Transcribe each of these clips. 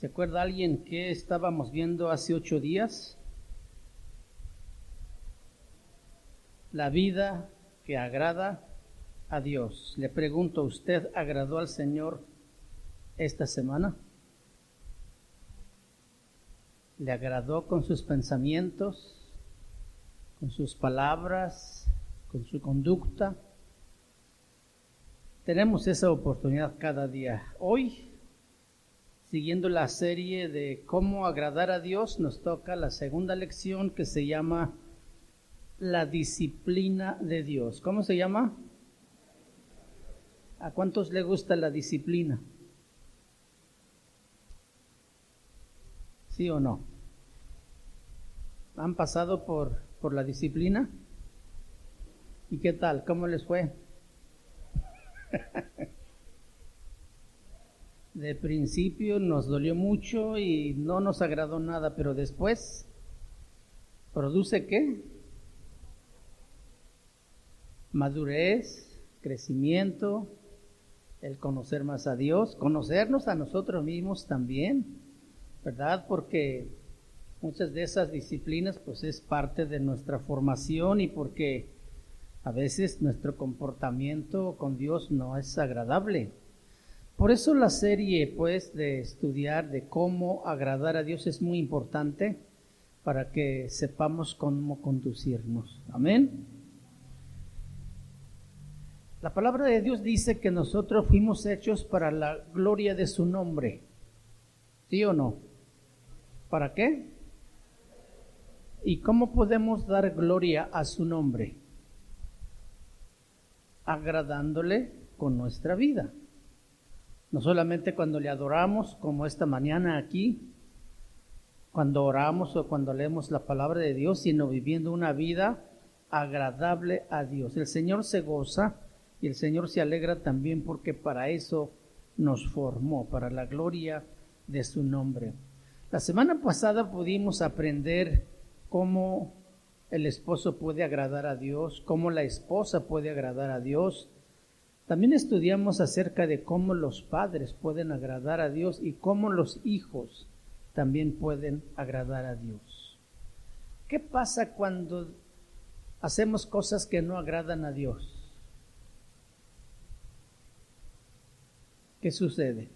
¿Se acuerda alguien que estábamos viendo hace 8 días? La vida que agrada a Dios. Le pregunto, ¿usted agradó al Señor esta semana? ¿Le agradó con sus pensamientos, con sus palabras, con su conducta? Tenemos esa oportunidad cada día. Hoy, siguiendo la serie de cómo agradar a Dios, nos toca la segunda lección que se llama la disciplina de Dios. ¿Cómo se llama? ¿A cuántos le gusta la disciplina? ¿Sí o no? ¿Han pasado por la disciplina? ¿Y qué tal? ¿Cómo les fue? De principio nos dolió mucho y no nos agradó nada, pero después, ¿produce qué? Madurez, crecimiento, el conocer más a Dios, conocernos a nosotros mismos también, ¿verdad? Porque muchas de esas disciplinas pues es parte de nuestra formación y porque a veces nuestro comportamiento con Dios no es agradable. Por eso la serie pues de estudiar de cómo agradar a Dios es muy importante para que sepamos cómo conducirnos. Amén. La palabra de Dios dice que nosotros fuimos hechos para la gloria de su nombre. ¿Sí o no? ¿Para qué? ¿Y cómo podemos dar gloria a su nombre? Agradándole con nuestra vida. No solamente cuando le adoramos, como esta mañana aquí, cuando oramos o cuando leemos la palabra de Dios, sino viviendo una vida agradable a Dios. El Señor se goza y el Señor se alegra también porque para eso nos formó, para la gloria de su nombre. La semana pasada pudimos aprender cómo el esposo puede agradar a Dios, cómo la esposa puede agradar a Dios. También estudiamos acerca de cómo los padres pueden agradar a Dios y cómo los hijos también pueden agradar a Dios. ¿Qué pasa cuando hacemos cosas que no agradan a Dios? ¿Qué sucede?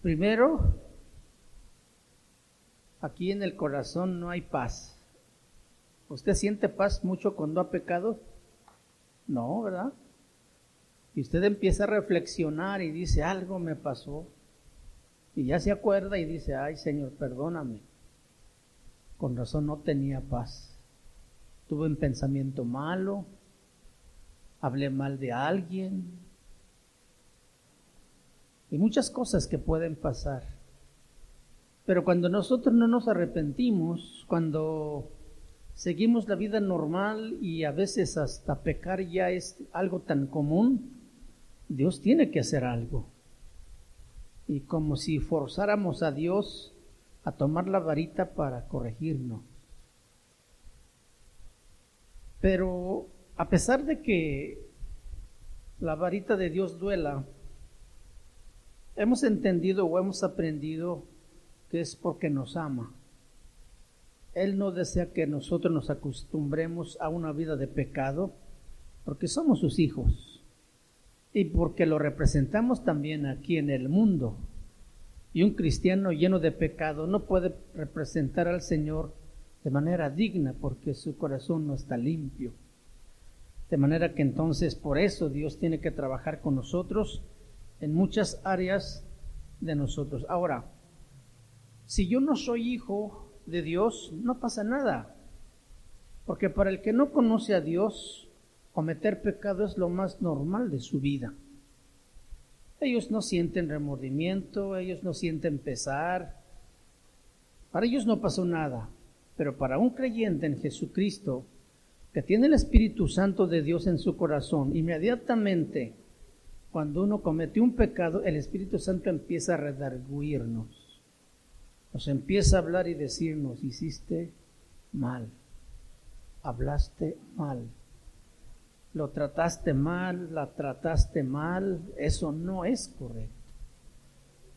Primero, aquí en el corazón no hay paz. ¿Usted siente paz mucho cuando ha pecado? No, ¿verdad? Y usted empieza a reflexionar y dice, algo me pasó. Y ya se acuerda y dice, ay Señor, perdóname. Con razón no tenía paz. Tuve un pensamiento malo, hablé mal de alguien. Y muchas cosas que pueden pasar. Pero cuando nosotros no nos arrepentimos, cuando seguimos la vida normal y a veces hasta pecar ya es algo tan común, Dios tiene que hacer algo. Y como si forzáramos a Dios a tomar la varita para corregirnos. Pero a pesar de que la varita de Dios duela, hemos entendido o hemos aprendido que es porque nos ama. Él no desea que nosotros nos acostumbremos a una vida de pecado, porque somos sus hijos y porque lo representamos también aquí en el mundo. Y un cristiano lleno de pecado no puede representar al Señor de manera digna porque su corazón no está limpio. De manera que entonces por eso Dios tiene que trabajar con nosotros en muchas áreas de nosotros. Ahora, si yo no soy hijo de Dios, no pasa nada, porque para el que no conoce a Dios, cometer pecado es lo más normal de su vida. Ellos no sienten remordimiento, ellos no sienten pesar, para ellos no pasó nada, pero para un creyente en Jesucristo, que tiene el Espíritu Santo de Dios en su corazón, inmediatamente cuando uno comete un pecado, el Espíritu Santo empieza a redarguirnos. Nos empieza a hablar y decirnos, hiciste mal, hablaste mal, lo trataste mal, la trataste mal, eso no es correcto.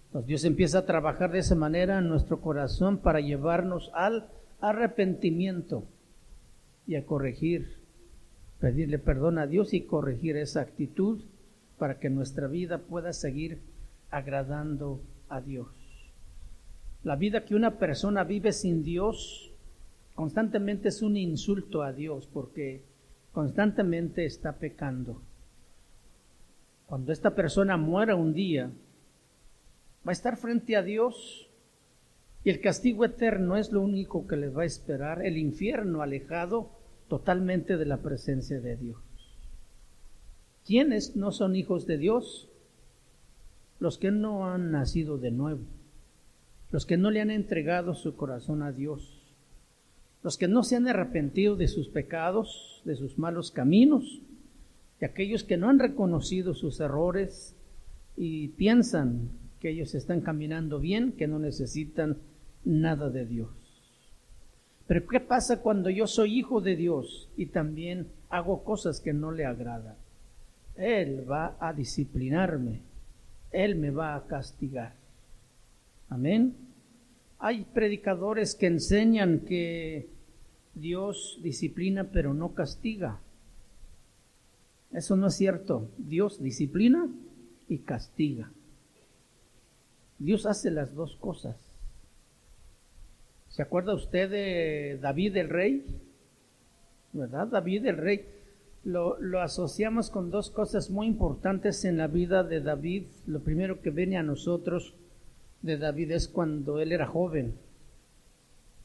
Entonces Dios empieza a trabajar de esa manera en nuestro corazón para llevarnos al arrepentimiento y a corregir, pedirle perdón a Dios y corregir esa actitud para que nuestra vida pueda seguir agradando a Dios. La vida que una persona vive sin Dios constantemente es un insulto a Dios porque constantemente está pecando. Cuando esta persona muera un día, va a estar frente a Dios y el castigo eterno es lo único que les va a esperar, el infierno alejado totalmente de la presencia de Dios. ¿Quiénes no son hijos de Dios? Los que no han nacido de nuevo, los que no le han entregado su corazón a Dios, los que no se han arrepentido de sus pecados, de sus malos caminos, y aquellos que no han reconocido sus errores y piensan que ellos están caminando bien, que no necesitan nada de Dios. Pero ¿qué pasa cuando yo soy hijo de Dios y también hago cosas que no le agradan? Él va a disciplinarme, Él me va a castigar. Amén. Hay predicadores que enseñan que Dios disciplina pero no castiga. Eso no es cierto. Dios disciplina y castiga. Dios hace las dos cosas. ¿Se acuerda usted de David el rey? ¿Verdad? David el rey. Lo asociamos con dos cosas muy importantes en la vida de David. Lo primero que viene a nosotros de David es cuando él era joven.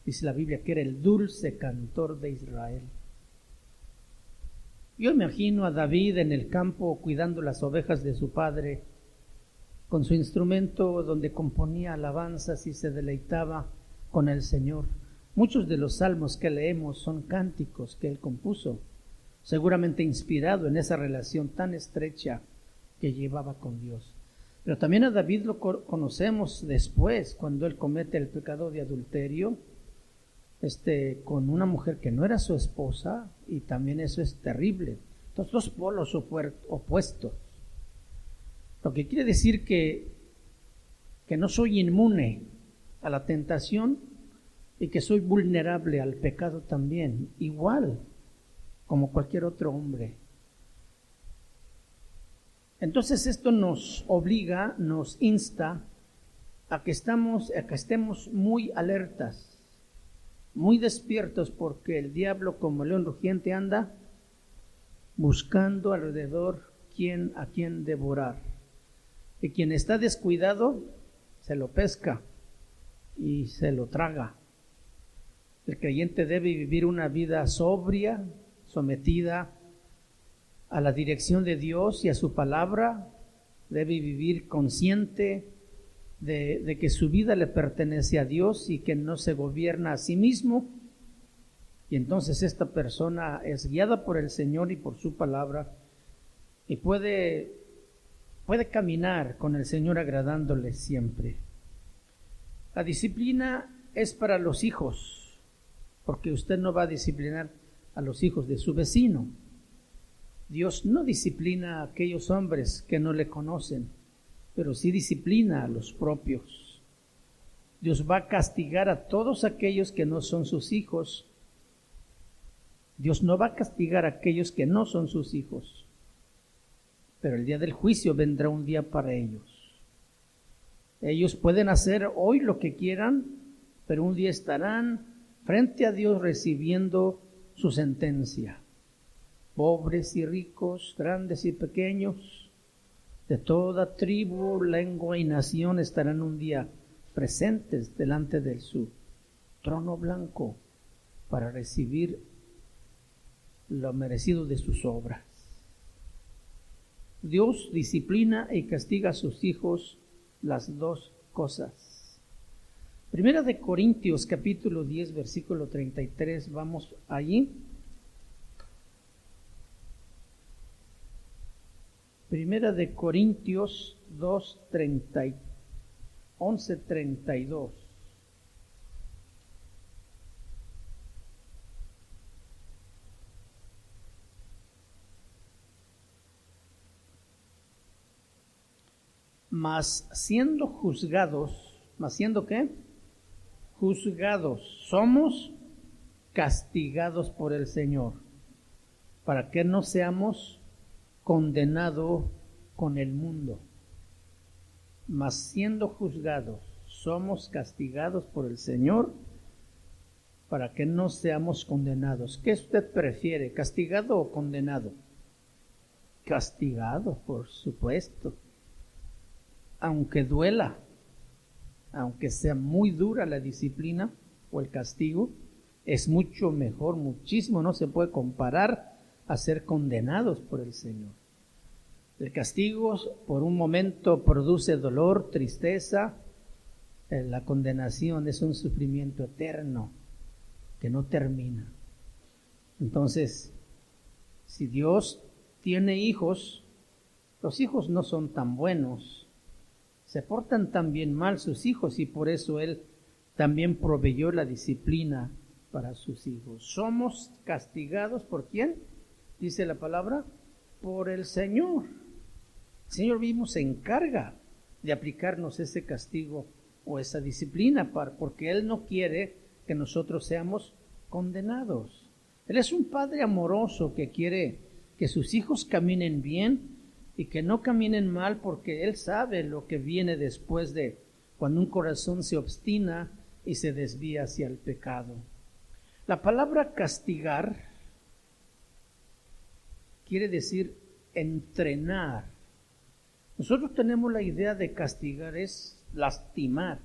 Dice la Biblia que era el dulce cantor de Israel. Yo imagino a David en el campo cuidando las ovejas de su padre, con su instrumento donde componía alabanzas y se deleitaba con el Señor. Muchos de los salmos que leemos son cánticos que él compuso, seguramente inspirado en esa relación tan estrecha que llevaba con Dios. Pero también a David lo conocemos después, cuando él comete el pecado de adulterio, con una mujer que no era su esposa, y también eso es terrible. Estos dos polos opuestos. Lo que quiere decir que no soy inmune a la tentación y que soy vulnerable al pecado también, igual como cualquier otro hombre. Entonces esto nos obliga, nos insta a que estemos muy alertas, muy despiertos, porque el diablo como león rugiente anda buscando alrededor a quien devorar. Y quien está descuidado se lo pesca y se lo traga. El creyente debe vivir una vida sobria, sometida a la dirección de Dios y a su palabra. Debe vivir consciente de que su vida le pertenece a Dios y que no se gobierna a sí mismo. Y entonces esta persona es guiada por el Señor y por su palabra y puede caminar con el Señor agradándole siempre. La disciplina es para los hijos, porque usted no va a disciplinar a los hijos de su vecino. Dios no disciplina a aquellos hombres que no le conocen, pero sí disciplina a los propios. Dios va a castigar a todos aquellos que no son sus hijos. Dios no va a castigar a aquellos que no son sus hijos, pero el día del juicio vendrá un día para ellos. Ellos pueden hacer hoy lo que quieran, pero un día estarán frente a Dios recibiendo su sentencia. Pobres y ricos, grandes y pequeños, de toda tribu, lengua y nación estarán un día presentes delante de su trono blanco para recibir lo merecido de sus obras. Dios disciplina y castiga a sus hijos, las dos cosas. Primera de Corintios capítulo 10 versículo 33, vamos allí. Primera de Corintios 11:32. mas siendo juzgados, ¿mas siendo qué? Juzgados, somos castigados por el Señor, para que no seamos condenados con el mundo. Mas siendo juzgados, somos castigados por el Señor, para que no seamos condenados. ¿Qué usted prefiere, castigado o condenado? Castigado, por supuesto. Aunque duela, aunque sea muy dura la disciplina o el castigo, es mucho mejor, muchísimo, no se puede comparar a ser condenados por el Señor. El castigo por un momento produce dolor, tristeza. La condenación es un sufrimiento eterno que no termina. Entonces, si Dios tiene hijos, los hijos no son tan buenos, se portan también mal sus hijos, y por eso Él también proveyó la disciplina para sus hijos. Somos castigados ¿por quién? Dice la palabra, por el Señor. El Señor mismo se encarga de aplicarnos ese castigo o esa disciplina, porque Él no quiere que nosotros seamos condenados. Él es un Padre amoroso que quiere que sus hijos caminen bien y que no caminen mal, porque Él sabe lo que viene después de cuando un corazón se obstina y se desvía hacia el pecado. La palabra castigar quiere decir entrenar. Nosotros tenemos la idea de castigar es lastimar,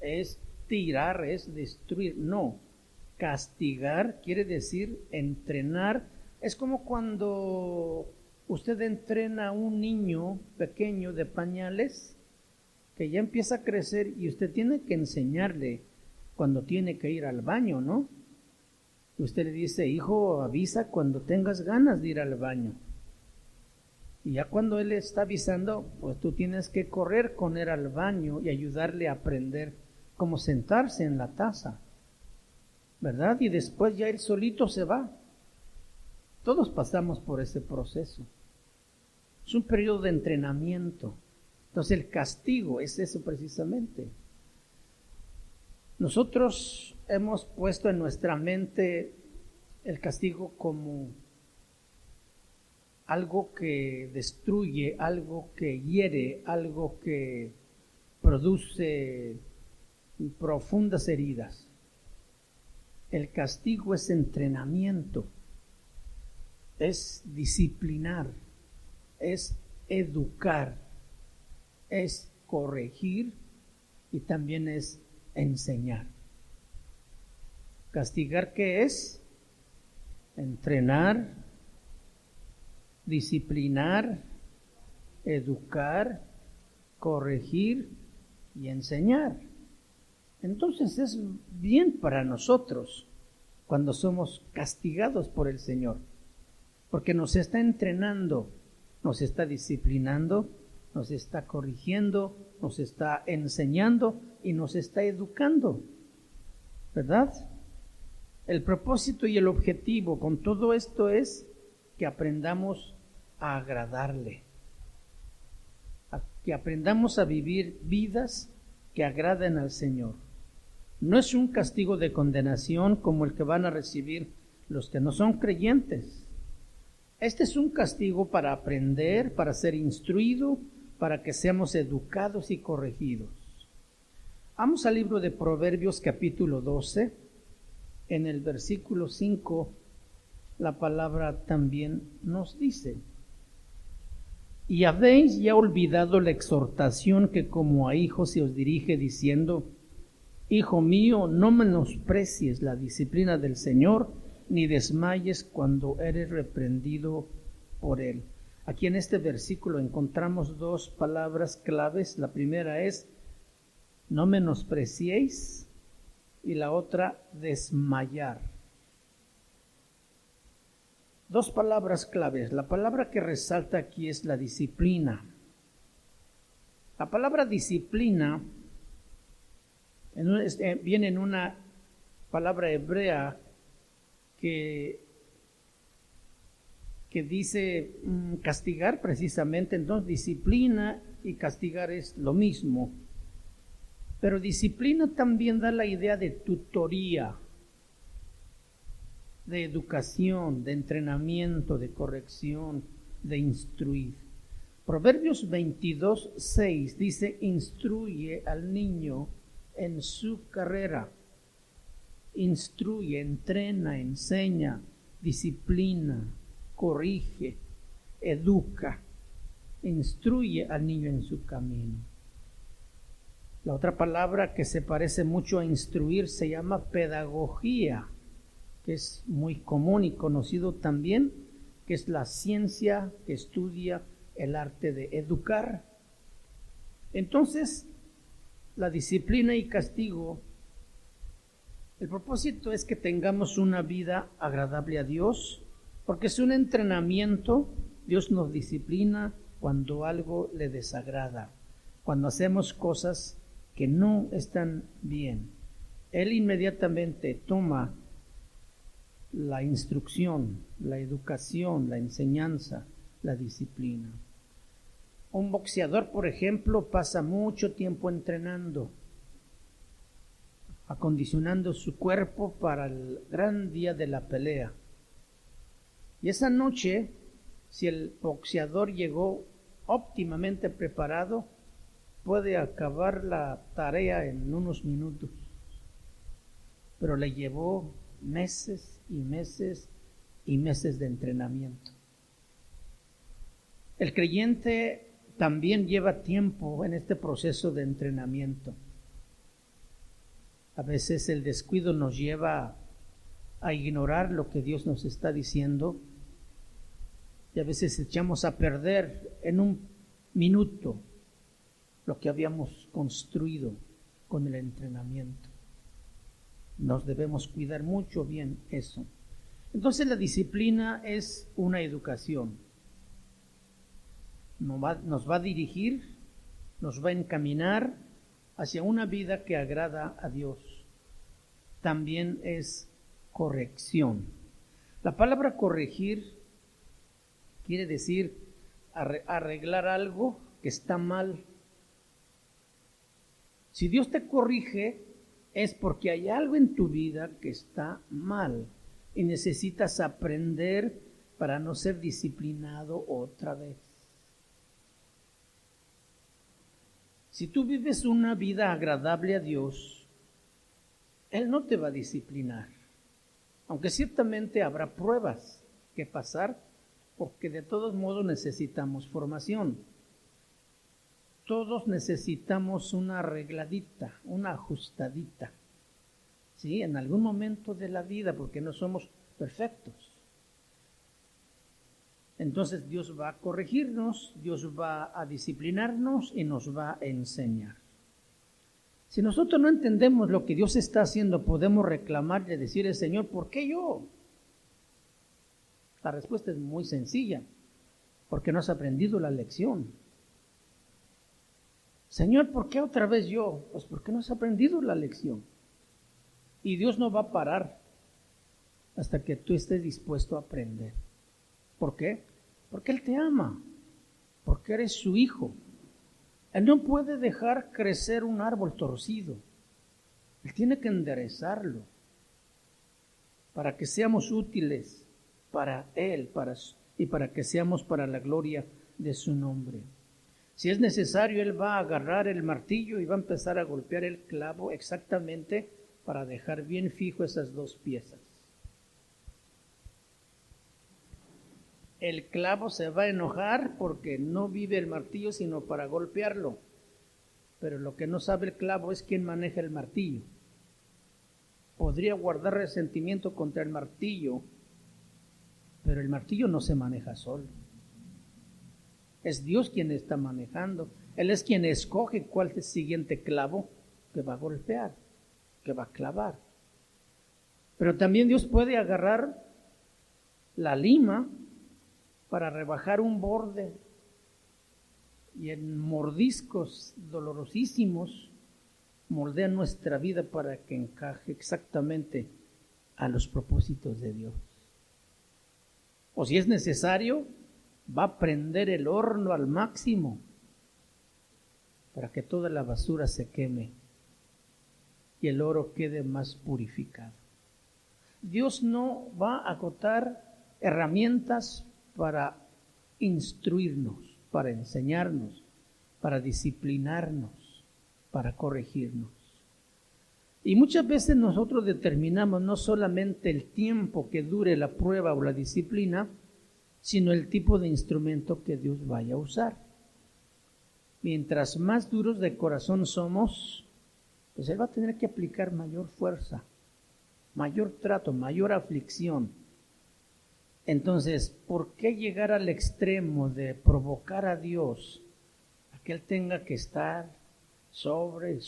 es tirar, es destruir. No, castigar quiere decir entrenar. Es como cuando usted entrena a un niño pequeño de pañales que ya empieza a crecer y usted tiene que enseñarle cuando tiene que ir al baño, ¿no? Usted le dice, hijo, avisa cuando tengas ganas de ir al baño. Y ya cuando él está avisando, pues tú tienes que correr con él al baño y ayudarle a aprender cómo sentarse en la taza, ¿verdad? Y después ya él solito se va. Todos pasamos por ese proceso. Es un periodo de entrenamiento. Entonces el castigo es eso precisamente. Nosotros hemos puesto en nuestra mente el castigo como algo que destruye, algo que hiere, algo que produce profundas heridas. El castigo es entrenamiento, es disciplinar, es educar, es corregir y también es enseñar. ¿Castigar qué es? Entrenar, disciplinar, educar, corregir y enseñar. Entonces es bien para nosotros cuando somos castigados por el Señor, porque nos está entrenando, nos está disciplinando, nos está corrigiendo, nos está enseñando y nos está educando, ¿verdad? El propósito y el objetivo con todo esto es que aprendamos a agradarle, que aprendamos a vivir vidas que agraden al Señor. No es un castigo de condenación como el que van a recibir los que no son creyentes. Este es un castigo para aprender, para ser instruido, para que seamos educados y corregidos. Vamos al libro de Proverbios capítulo 12. En el versículo 5, la palabra también nos dice: y habéis ya olvidado la exhortación que como a hijos se os dirige, diciendo: hijo mío, no menosprecies la disciplina del Señor, ni desmayes cuando eres reprendido por Él. Aquí en este versículo encontramos dos palabras claves. La primera es no menospreciéis y la otra desmayar. Dos palabras claves. La palabra que resalta aquí es la disciplina. La palabra disciplina viene en una palabra hebrea que dice castigar precisamente. Entonces disciplina y castigar es lo mismo. Pero disciplina también da la idea de tutoría, de educación, de entrenamiento, de corrección, de instruir. Proverbios 22:6 dice: instruye al niño en su carrera. Instruye, entrena, enseña, disciplina, corrige, educa. Instruye al niño en su camino. La otra palabra que se parece mucho a instruir se llama pedagogía, que es muy común y conocido también, que es la ciencia que estudia el arte de educar. Entonces, la disciplina y castigo, el propósito es que tengamos una vida agradable a Dios, porque es un entrenamiento. Dios nos disciplina cuando algo le desagrada, cuando hacemos cosas que no están bien. Él inmediatamente toma la instrucción, la educación, la enseñanza, la disciplina. Un boxeador, por ejemplo, pasa mucho tiempo entrenando, acondicionando su cuerpo para el gran día de la pelea. Y esa noche, si el boxeador llegó óptimamente preparado, puede acabar la tarea en unos minutos. Pero le llevó meses y meses y meses de entrenamiento. El creyente también lleva tiempo en este proceso de entrenamiento. A veces el descuido nos lleva a ignorar lo que Dios nos está diciendo y a veces echamos a perder en un minuto lo que habíamos construido con el entrenamiento. Nos debemos cuidar mucho bien eso. Entonces la disciplina es una educación. Nos va a dirigir, nos va a encaminar hacia una vida que agrada a Dios. También es corrección. La palabra corregir quiere decir arreglar algo que está mal. Si Dios te corrige, es porque hay algo en tu vida que está mal y necesitas aprender para no ser disciplinado otra vez. Si tú vives una vida agradable a Dios, Él no te va a disciplinar, aunque ciertamente habrá pruebas que pasar, porque de todos modos necesitamos formación. Todos necesitamos una arregladita, una ajustadita, ¿sí? En algún momento de la vida, porque no somos perfectos. Entonces Dios va a corregirnos, Dios va a disciplinarnos y nos va a enseñar. Si nosotros no entendemos lo que Dios está haciendo, podemos reclamarle, decirle: Señor, ¿por qué yo? La respuesta es muy sencilla: porque no has aprendido la lección. Señor, ¿por qué otra vez yo? Pues porque no has aprendido la lección. Y Dios no va a parar hasta que tú estés dispuesto a aprender. ¿Por qué? Porque Él te ama, porque eres su hijo. Él no puede dejar crecer un árbol torcido. Él tiene que enderezarlo para que seamos útiles para Él y para que seamos para la gloria de su nombre. Si es necesario, Él va a agarrar el martillo y va a empezar a golpear el clavo exactamente para dejar bien fijo esas dos piezas. El clavo se va a enojar porque no vive el martillo sino para golpearlo. Pero lo que no sabe el clavo es quién maneja el martillo. Podría guardar resentimiento contra el martillo, pero el martillo no se maneja solo. Es Dios quien está manejando. Él es quien escoge cuál es el siguiente clavo que va a golpear, que va a clavar. Pero también Dios puede agarrar la lima para rebajar un borde y en mordiscos dolorosísimos moldea nuestra vida para que encaje exactamente a los propósitos de Dios. O si es necesario, va a prender el horno al máximo para que toda la basura se queme y el oro quede más purificado. Dios no va a agotar herramientas para instruirnos, para enseñarnos, para disciplinarnos, para corregirnos. Y muchas veces nosotros determinamos no solamente el tiempo que dure la prueba o la disciplina, sino el tipo de instrumento que Dios vaya a usar. Mientras más duros de corazón somos, pues Él va a tener que aplicar mayor fuerza, mayor trato, mayor aflicción. Entonces, ¿por qué llegar al extremo de provocar a Dios a que Él tenga que estar sobre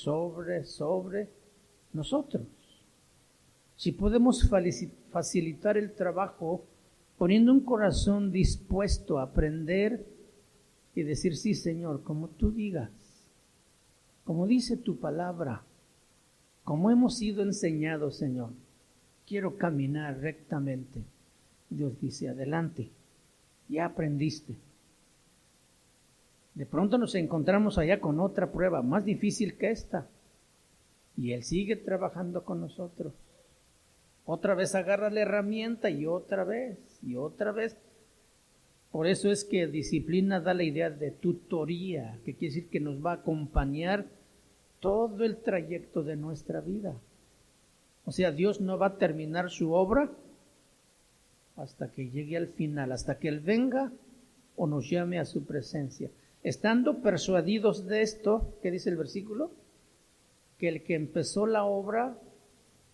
nosotros? Si podemos facilitar el trabajo poniendo un corazón dispuesto a aprender y decir, sí, Señor, como tú digas, como dice tu palabra, como hemos sido enseñados, Señor, quiero caminar rectamente. Dios dice, adelante, ya aprendiste. De pronto nos encontramos allá con otra prueba más difícil que esta, y Él sigue trabajando con nosotros. Otra vez agarra la herramienta y otra vez. Por eso es que disciplina da la idea de tutoría, que quiere decir que nos va a acompañar todo el trayecto de nuestra vida. O sea, Dios no va a terminar su obra hasta que llegue al final, hasta que Él venga o nos llame a su presencia. Estando persuadidos de esto, ¿qué dice el versículo? Que el que empezó la obra,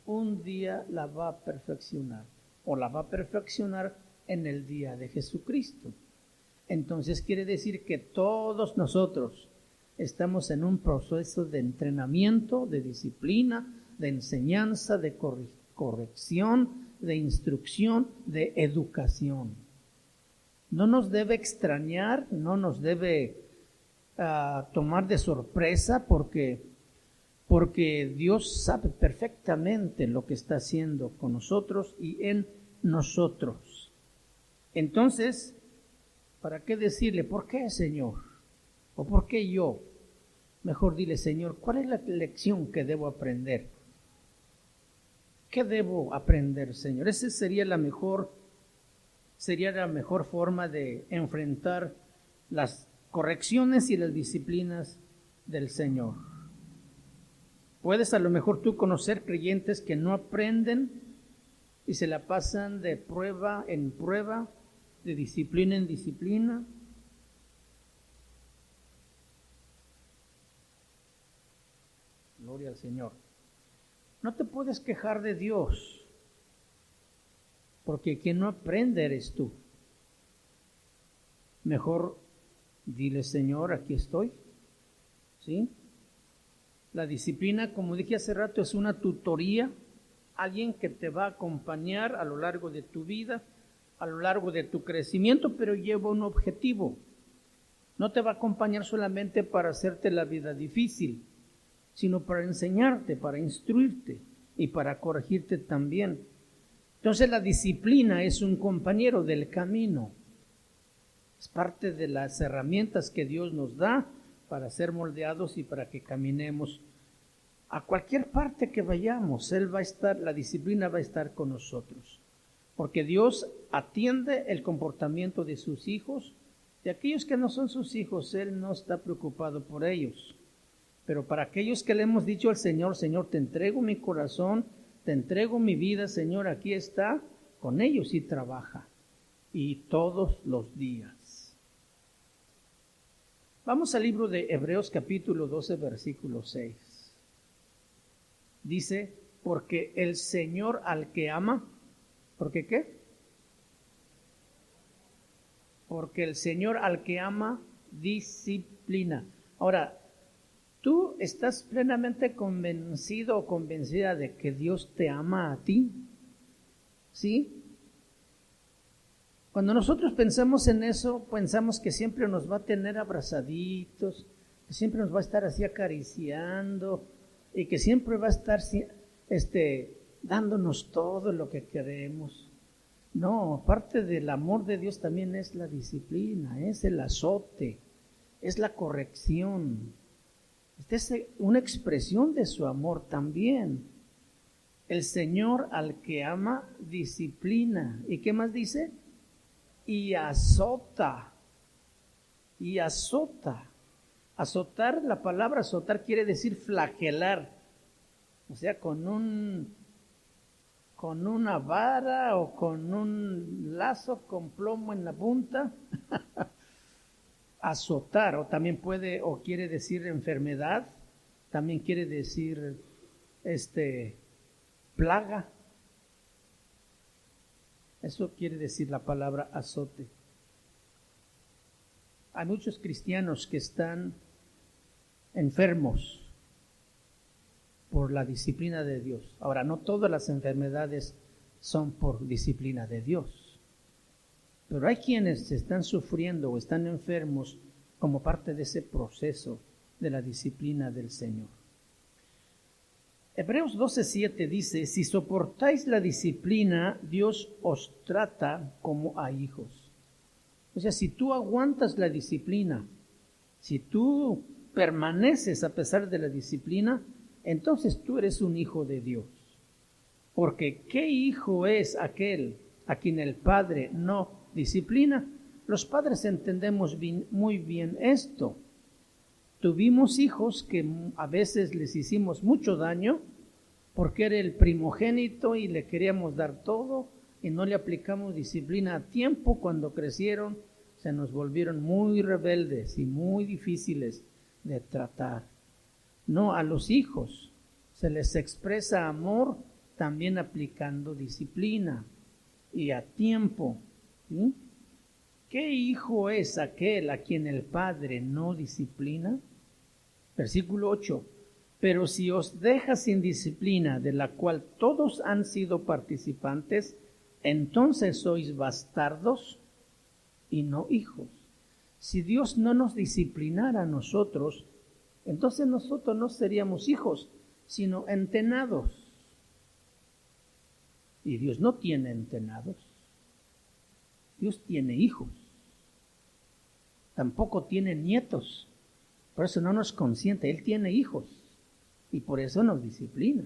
un día la va a perfeccionar, o la va a perfeccionar en el día de Jesucristo. Entonces quiere decir que todos nosotros estamos en un proceso de entrenamiento, de disciplina, de enseñanza, de corrección, de instrucción, de educación. No nos debe extrañar, no nos debe tomar de sorpresa porque Dios sabe perfectamente lo que está haciendo con nosotros y en nosotros. Entonces, ¿para qué decirle, por qué, Señor? ¿O por qué yo? Mejor dile, Señor, ¿cuál es la lección que debo aprender? ¿Qué debo aprender, Señor? Esa sería la mejor forma de enfrentar las correcciones y las disciplinas del Señor. Puedes a lo mejor tú conocer creyentes que no aprenden y se la pasan de prueba en prueba, de disciplina en disciplina. Gloria al Señor. No te puedes quejar de Dios, porque quien no aprende eres tú. Mejor dile, Señor, aquí estoy. ¿Sí? La disciplina, como dije hace rato, es una tutoría, alguien que te va a acompañar a lo largo de tu vida, a lo largo de tu crecimiento, pero lleva un objetivo. No te va a acompañar solamente para hacerte la vida difícil, sino para enseñarte, para instruirte y para corregirte también. Entonces la disciplina es un compañero del camino. Es parte de las herramientas que Dios nos da para ser moldeados y para que caminemos a cualquier parte que vayamos. La disciplina va a estar con nosotros. Porque Dios atiende el comportamiento de sus hijos. De aquellos que no son sus hijos, Él no está preocupado por ellos. Pero para aquellos que le hemos dicho al Señor, Señor, te entrego mi corazón, te entrego mi vida, Señor, aquí está, con ellos sí trabaja. Y todos los días. Vamos al libro de Hebreos capítulo 12, versículo 6. Dice, porque el Señor al que ama, ¿por qué qué? Porque el Señor al que ama, disciplina. Ahora, ¿tú estás plenamente convencido o convencida de que Dios te ama a ti? ¿Sí? Cuando nosotros pensamos en eso, pensamos que siempre nos va a tener abrazaditos, que siempre nos va a estar así acariciando y que siempre va a estar dándonos todo lo que queremos. No, parte del amor de Dios también es la disciplina, es el azote, es la corrección. Esta es una expresión de su amor también. El Señor al que ama disciplina. ¿Y qué más dice? Y azota. Y azota. Azotar, la palabra azotar quiere decir flagelar. O sea, con una vara o con un lazo con plomo en la punta. Azotar, o también puede, o quiere decir enfermedad, también quiere decir plaga. Eso quiere decir la palabra azote. Hay muchos cristianos que están enfermos por la disciplina de Dios. Ahora, no todas las enfermedades son por disciplina de Dios. Pero hay quienes están sufriendo o están enfermos como parte de ese proceso de la disciplina del Señor. Hebreos 12:7 dice, si soportáis la disciplina, Dios os trata como a hijos. O sea, si tú aguantas la disciplina, si tú permaneces a pesar de la disciplina, entonces tú eres un hijo de Dios. Porque ¿qué hijo es aquel a quien el Padre no disciplina? Los padres entendemos muy bien esto. Tuvimos hijos que a veces les hicimos mucho daño porque era el primogénito y le queríamos dar todo y no le aplicamos disciplina a tiempo. Cuando crecieron se nos volvieron muy rebeldes y muy difíciles de tratar. No, a los hijos se les expresa amor también aplicando disciplina y a tiempo. ¿Sí? ¿Qué hijo es aquel a quien el Padre no disciplina? Versículo 8. Pero si os deja sin disciplina, de la cual todos han sido participantes, entonces sois bastardos y no hijos. Si Dios no nos disciplinara a nosotros, entonces nosotros no seríamos hijos, sino entenados. Y Dios no tiene entenados. Dios tiene hijos. Tampoco tiene nietos. Por eso no nos consiente. Él tiene hijos. Y por eso nos disciplina.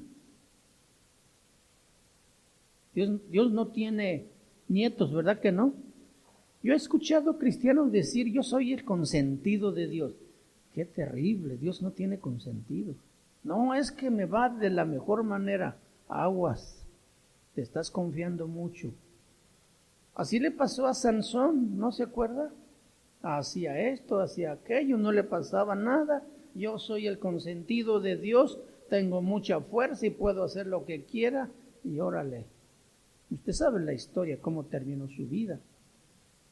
Dios no tiene nietos, ¿verdad que no? Yo he escuchado cristianos decir, yo soy el consentido de Dios. Qué terrible, Dios no tiene consentido. No, es que me va de la mejor manera. Aguas, te estás confiando mucho. Así le pasó a Sansón, ¿no se acuerda? Hacía esto, hacía aquello, no le pasaba nada. Yo soy el consentido de Dios, tengo mucha fuerza y puedo hacer lo que quiera. Y órale, usted sabe la historia, cómo terminó su vida.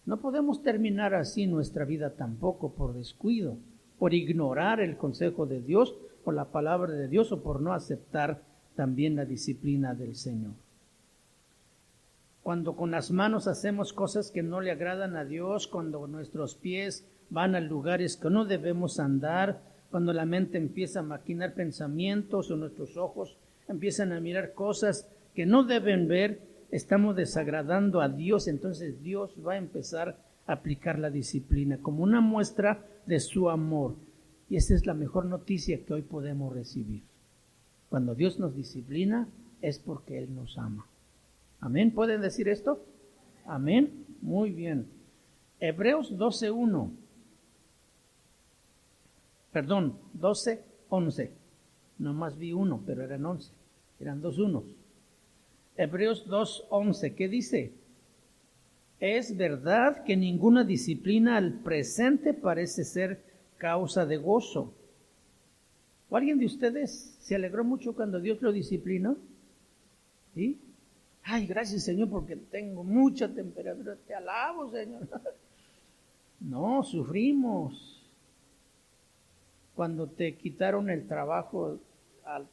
No podemos terminar así nuestra vida tampoco por descuido, por ignorar el consejo de Dios, por la palabra de Dios o por no aceptar también la disciplina del Señor. Cuando con las manos hacemos cosas que no le agradan a Dios, cuando nuestros pies van a lugares que no debemos andar, cuando la mente empieza a maquinar pensamientos o nuestros ojos empiezan a mirar cosas que no deben ver, estamos desagradando a Dios. Entonces Dios va a empezar a aplicar la disciplina como una muestra de su amor. Y esa es la mejor noticia que hoy podemos recibir. Cuando Dios nos disciplina es porque Él nos ama. Amén. ¿Pueden decir esto? Amén. Muy bien. Hebreos 12:1. Perdón, 12:11. Nomás vi uno, pero eran 11. Eran 2 unos. Hebreos 2:11. ¿Qué dice? Es verdad que ninguna disciplina al presente parece ser causa de gozo. ¿O alguien de ustedes se alegró mucho cuando Dios lo disciplinó? ¿Sí? Ay, gracias Señor porque tengo mucha temperatura. Te alabo, Señor. No, sufrimos. Cuando te quitaron el trabajo,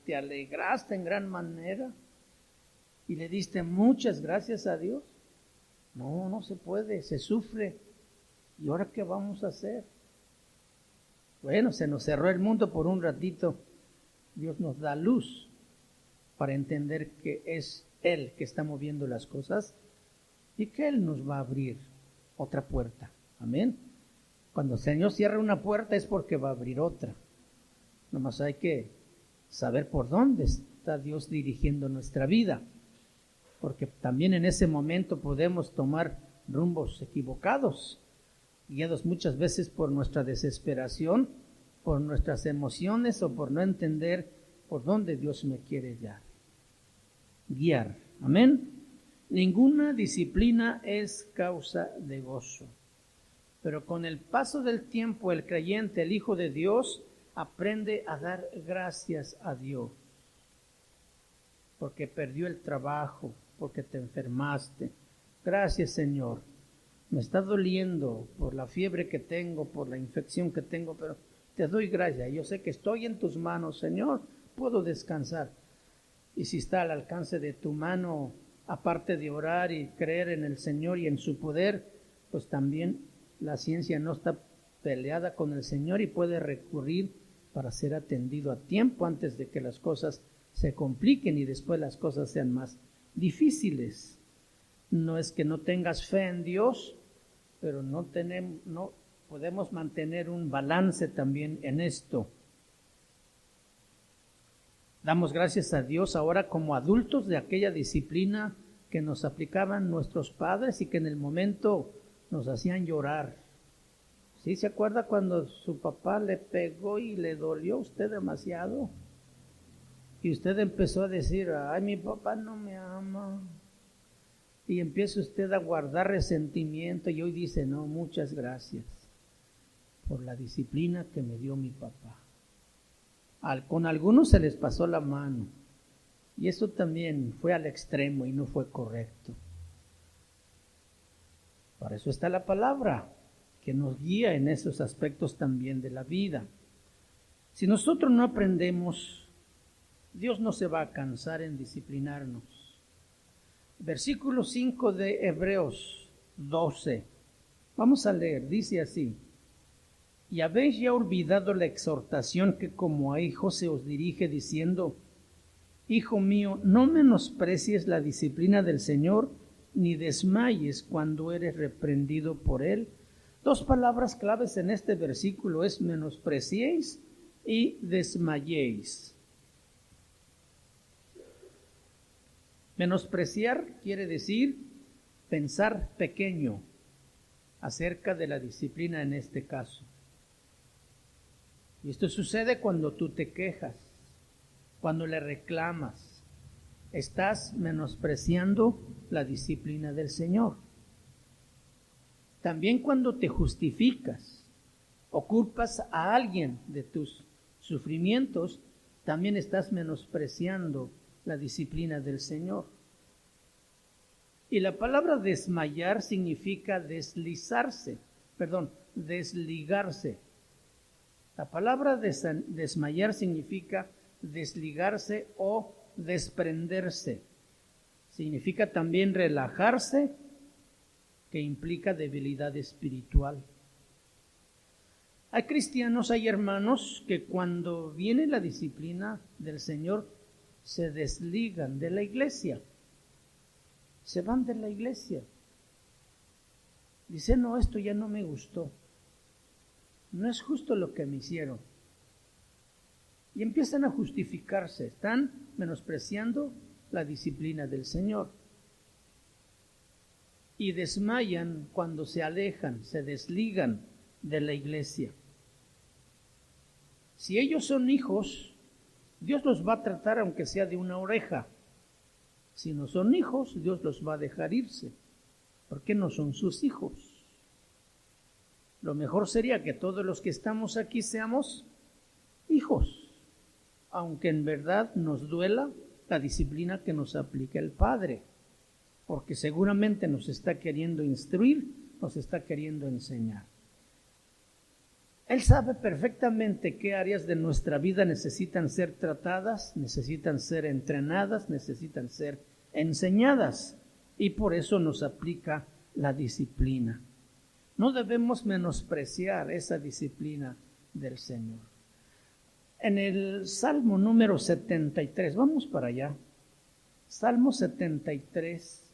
te alegraste en gran manera y le diste muchas gracias a Dios. No, no se puede, se sufre. ¿Y ahora qué vamos a hacer? Bueno, se nos cerró el mundo por un ratito. Dios nos da luz para entender que es Él que está moviendo las cosas y que Él nos va a abrir otra puerta. Amén. Cuando el Señor cierra una puerta es porque va a abrir otra. Nomás hay que saber por dónde está Dios dirigiendo nuestra vida, porque también en ese momento podemos tomar rumbos equivocados, guiados muchas veces por nuestra desesperación, por nuestras emociones o por no entender por dónde Dios me quiere guiar. Amén. Ninguna disciplina es causa de gozo, pero con el paso del tiempo el creyente, el Hijo de Dios, aprende a dar gracias a Dios, porque perdió el trabajo, porque te enfermaste. Gracias, Señor. Me está doliendo por la fiebre que tengo, por la infección que tengo, pero te doy gracias. Yo sé que estoy en tus manos, Señor. Puedo descansar. Y si está al alcance de tu mano, aparte de orar y creer en el Señor y en su poder, pues también la ciencia no está peleada con el Señor y puede recurrir para ser atendido a tiempo antes de que las cosas se compliquen y después las cosas sean más difíciles. No es que no tengas fe en Dios, pero no podemos mantener un balance también en esto. Damos gracias a Dios ahora como adultos de aquella disciplina que nos aplicaban nuestros padres y que en el momento nos hacían llorar. ¿Sí se acuerda cuando su papá le pegó y le dolió a usted demasiado? Y usted empezó a decir, ay, mi papá no me ama. Y empieza usted a guardar resentimiento y hoy dice, no, muchas gracias por la disciplina que me dio mi papá. Con algunos se les pasó la mano y eso también fue al extremo y no fue correcto. Para eso está la palabra, que nos guía en esos aspectos también de la vida. Si nosotros no aprendemos, Dios no se va a cansar en disciplinarnos. Versículo 5 de Hebreos 12. Vamos a leer, dice así. Y habéis ya olvidado la exhortación que como a hijos se os dirige diciendo, Hijo mío, no menosprecies la disciplina del Señor, ni desmayes cuando eres reprendido por Él. Dos palabras claves en este versículo es menospreciéis y desmayéis. Menospreciar quiere decir pensar pequeño acerca de la disciplina en este caso. Y esto sucede cuando tú te quejas, cuando le reclamas. Estás menospreciando la disciplina del Señor. También cuando te justificas o culpas a alguien de tus sufrimientos, también estás menospreciando la disciplina del Señor. Y la palabra desmayar significa desligarse. La palabra desmayar significa desligarse o desprenderse. Significa también relajarse, que implica debilidad espiritual. Hay cristianos, hay hermanos que cuando viene la disciplina del Señor se desligan de la iglesia, se van de la iglesia. Dicen, no, esto ya no me gustó, no es justo lo que me hicieron. Y empiezan a justificarse, están menospreciando la disciplina del Señor. Y desmayan cuando se alejan, se desligan de la iglesia. Si ellos son hijos, Dios los va a tratar aunque sea de una oreja. Si no son hijos, Dios los va a dejar irse, porque no son sus hijos. Lo mejor sería que todos los que estamos aquí seamos hijos, aunque en verdad nos duela la disciplina que nos aplica el Padre, porque seguramente nos está queriendo instruir, nos está queriendo enseñar. Él sabe perfectamente qué áreas de nuestra vida necesitan ser tratadas, necesitan ser entrenadas, necesitan ser enseñadas, y por eso nos aplica la disciplina. No debemos menospreciar esa disciplina del Señor. En el Salmo número 73, vamos para allá, Salmo 73,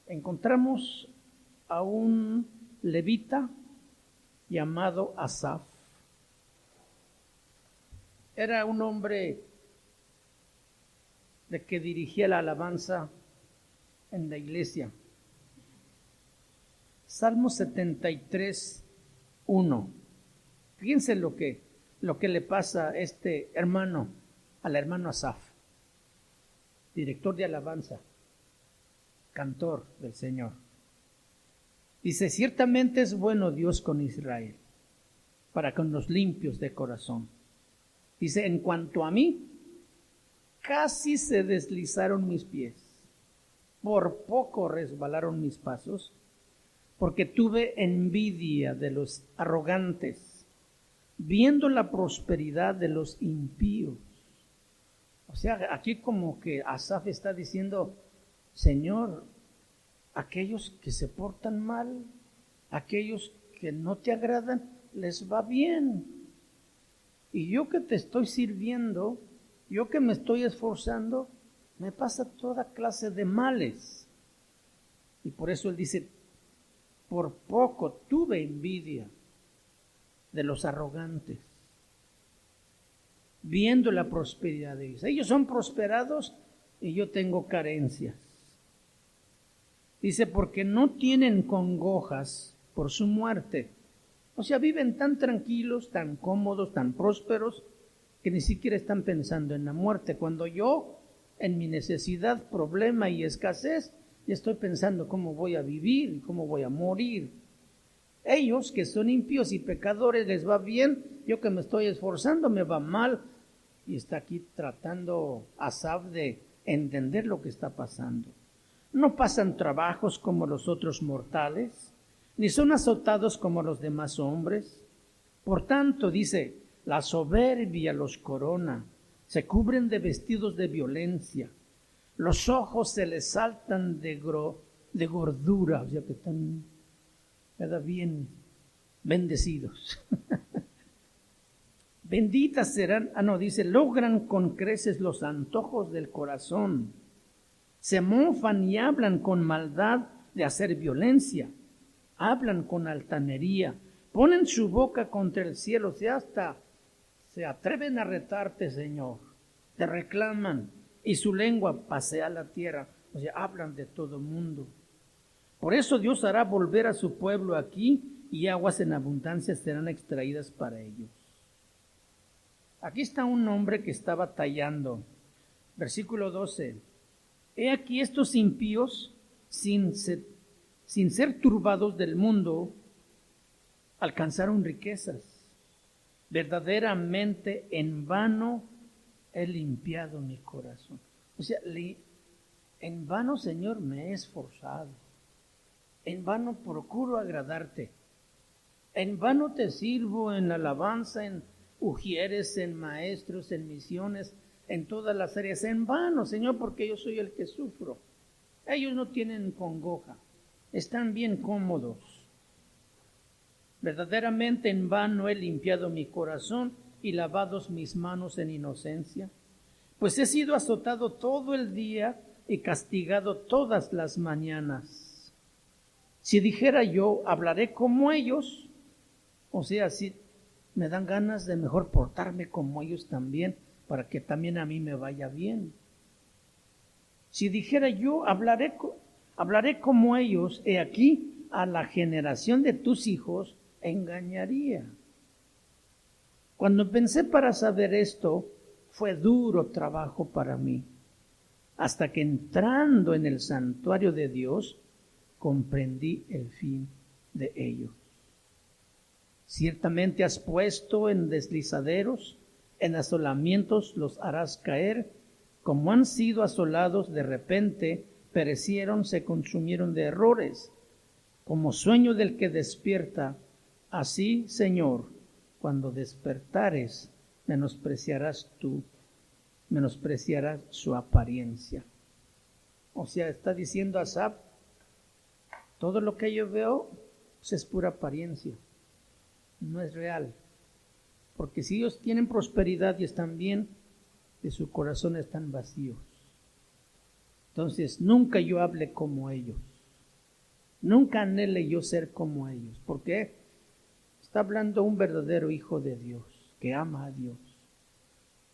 encontramos a un levita llamado Asaf. era un hombre de que dirigía la alabanza en la iglesia. Salmo 73, 1. Fíjense lo que le pasa a este hermano, al hermano Asaf, director de alabanza, cantor del Señor. Dice, ciertamente es bueno Dios con Israel, para con los limpios de corazón. Dice, en cuanto a mí, casi se deslizaron mis pies, por poco resbalaron mis pasos, porque tuve envidia de los arrogantes, viendo la prosperidad de los impíos. O sea, aquí como que Asaf está diciendo, Señor, aquellos que se portan mal, aquellos que no te agradan, les va bien. Y yo que te estoy sirviendo, yo que me estoy esforzando, me pasa toda clase de males. Y por eso él dice, por poco tuve envidia de los arrogantes, viendo la prosperidad de ellos. Ellos son prosperados y yo tengo carencias. Dice, porque no tienen congojas por su muerte. O sea, viven tan tranquilos, tan cómodos, tan prósperos, que ni siquiera están pensando en la muerte. Cuando yo, en mi necesidad, problema y escasez, ya estoy pensando cómo voy a vivir y cómo voy a morir. Ellos que son impíos y pecadores les va bien, yo que me estoy esforzando me va mal. Y está aquí tratando Asaf de entender lo que está pasando. No pasan trabajos como los otros mortales, ni son azotados como los demás hombres. Por tanto, dice, la soberbia los corona, se cubren de vestidos de violencia, los ojos se les saltan de gordura, o sea que están bien bendecidos. Benditas serán, dice, logran con creces los antojos del corazón, se mofan y hablan con maldad de hacer violencia, hablan con altanería, ponen su boca contra el cielo, o sea, hasta se atreven a retarte, Señor, te reclaman, y su lengua pasea la tierra, o sea, hablan de todo mundo. Por eso Dios hará volver a su pueblo aquí, y aguas en abundancia serán extraídas para ellos. Aquí está un hombre que estaba tallando. Versículo 12. He aquí estos impíos, sin ser turbados del mundo, alcanzaron riquezas. Verdaderamente en vano he limpiado mi corazón. O sea, en vano, Señor, me he esforzado. En vano procuro agradarte. En vano te sirvo en la alabanza, en ujieres, en maestros, en misiones, en todas las áreas. En vano, Señor, porque yo soy el que sufro. Ellos no tienen congoja. Están bien cómodos. Verdaderamente en vano he limpiado mi corazón y lavados mis manos en inocencia, pues he sido azotado todo el día y castigado todas las mañanas. Si dijera yo, hablaré como ellos, o sea, si me dan ganas de mejor portarme como ellos también, para que también a mí me vaya bien. Si dijera yo, hablaré como ellos, he aquí, a la generación de tus hijos engañaría. Cuando pensé para saber esto, fue duro trabajo para mí, hasta que entrando en el santuario de Dios, comprendí el fin de ellos. Ciertamente has puesto en deslizaderos, en asolamientos los harás caer, como han sido asolados de repente, perecieron, se consumieron de errores, como sueño del que despierta. Así, Señor, cuando despertares, menospreciarás su apariencia. O sea, está diciendo Asaf, todo lo que yo veo pues es pura apariencia, no es real. Porque si ellos tienen prosperidad y están bien, de su corazón están vacíos. Entonces, nunca yo hable como ellos. Nunca anhele yo ser como ellos. ¿Por qué? Está hablando un verdadero hijo de Dios, que ama a Dios.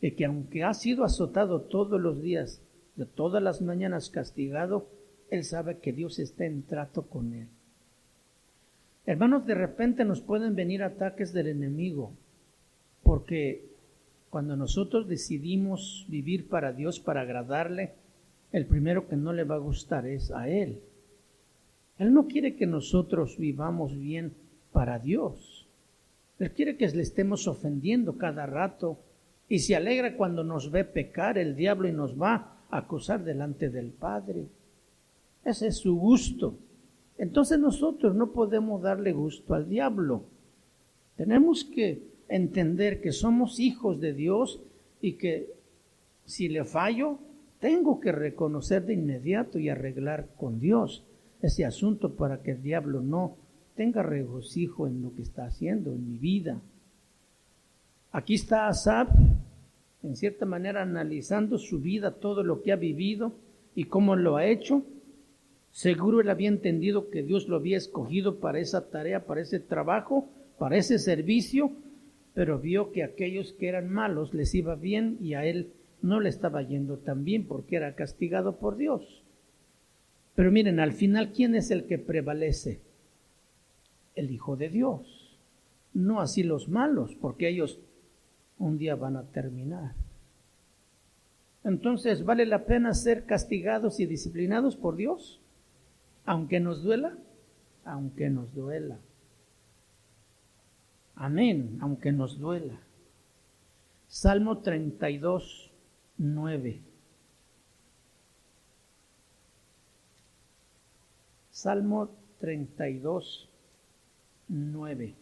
y que aunque ha sido azotado todos los días, de todas las mañanas castigado, él sabe que Dios está en trato con él. Hermanos, de repente nos pueden venir ataques del enemigo, porque cuando nosotros decidimos vivir para Dios, para agradarle, el primero que no le va a gustar es a Él. Él no quiere que nosotros vivamos bien para Dios. Él quiere que le estemos ofendiendo cada rato y se alegra cuando nos ve pecar el diablo y nos va a acusar delante del Padre. Ese es su gusto. Entonces nosotros no podemos darle gusto al diablo. Tenemos que entender que somos hijos de Dios y que si le fallo, tengo que reconocer de inmediato y arreglar con Dios ese asunto para que el diablo no tenga regocijo en lo que está haciendo en mi vida. Aquí está Asaf, en cierta manera analizando su vida, todo lo que ha vivido y cómo lo ha hecho. Seguro él había entendido que Dios lo había escogido para esa tarea, para ese trabajo, para ese servicio, pero vio que a aquellos que eran malos les iba bien y a él no le estaba yendo tan bien porque era castigado por Dios. Pero miren, al final, ¿quién es el que prevalece? El Hijo de Dios. No así los malos, porque ellos un día van a terminar. Entonces, ¿vale la pena ser castigados y disciplinados por Dios? Aunque nos duela, aunque nos duela. Amén, aunque nos duela. Salmo 32, 9. Salmo 32, 9.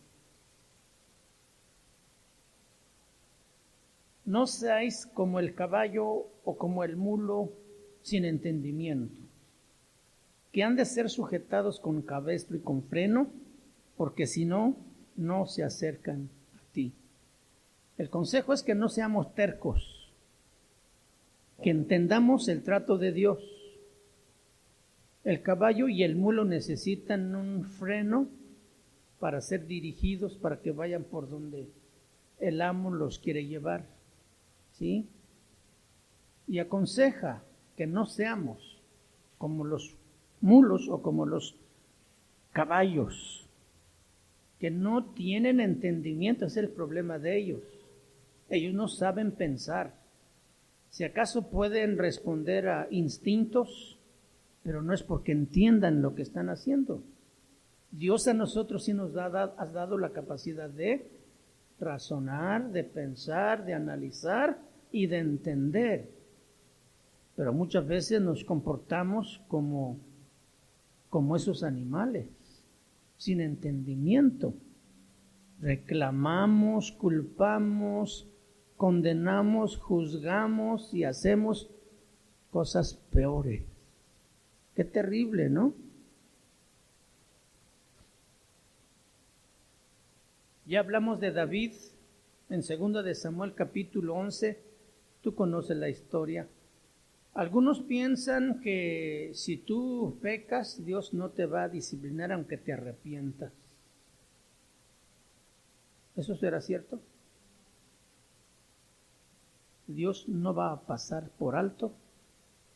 No seáis como el caballo o como el mulo sin entendimiento, que han de ser sujetados con cabestro y con freno, porque si no, no se acercan a ti. El consejo es que no seamos tercos, que entendamos el trato de Dios. El caballo y el mulo necesitan un freno para ser dirigidos, para que vayan por donde el amo los quiere llevar, ¿sí? Y aconseja que no seamos como los mulos o como los caballos, que no tienen entendimiento. Es el problema de ellos. Ellos no saben pensar. Si acaso pueden responder a instintos, pero no es porque entiendan lo que están haciendo. Dios a nosotros sí nos ha dado la capacidad de razonar, de pensar, de analizar y de entender. Pero muchas veces nos comportamos como esos animales, sin entendimiento. Reclamamos, culpamos, condenamos, juzgamos y hacemos cosas peores. Qué terrible, ¿no? Ya hablamos de David en 2 de Samuel capítulo 11. Tú conoces la historia. Algunos piensan que si tú pecas, Dios no te va a disciplinar aunque te arrepientas. ¿Eso será cierto? Dios no va a pasar por alto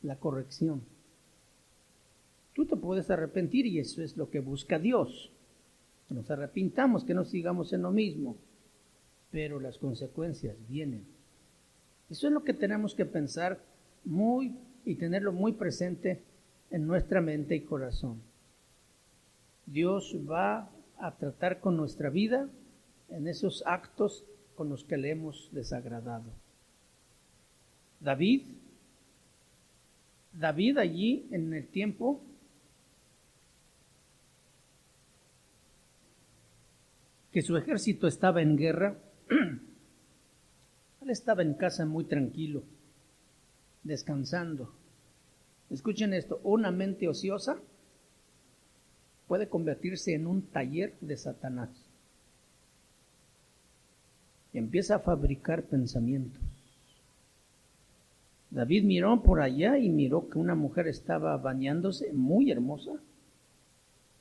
la corrección. Tú te puedes arrepentir y eso es lo que busca Dios. Que nos arrepintamos, que no sigamos en lo mismo. Pero las consecuencias vienen. Eso es lo que tenemos que pensar y tenerlo muy presente en nuestra mente y corazón. Dios va a tratar con nuestra vida en esos actos con los que le hemos desagradado. David allí en el tiempo que su ejército estaba en guerra, él estaba en casa muy tranquilo, descansando. Escuchen esto, una mente ociosa puede convertirse en un taller de Satanás. Y empieza a fabricar pensamientos. David miró por allá y miró que una mujer estaba bañándose, muy hermosa,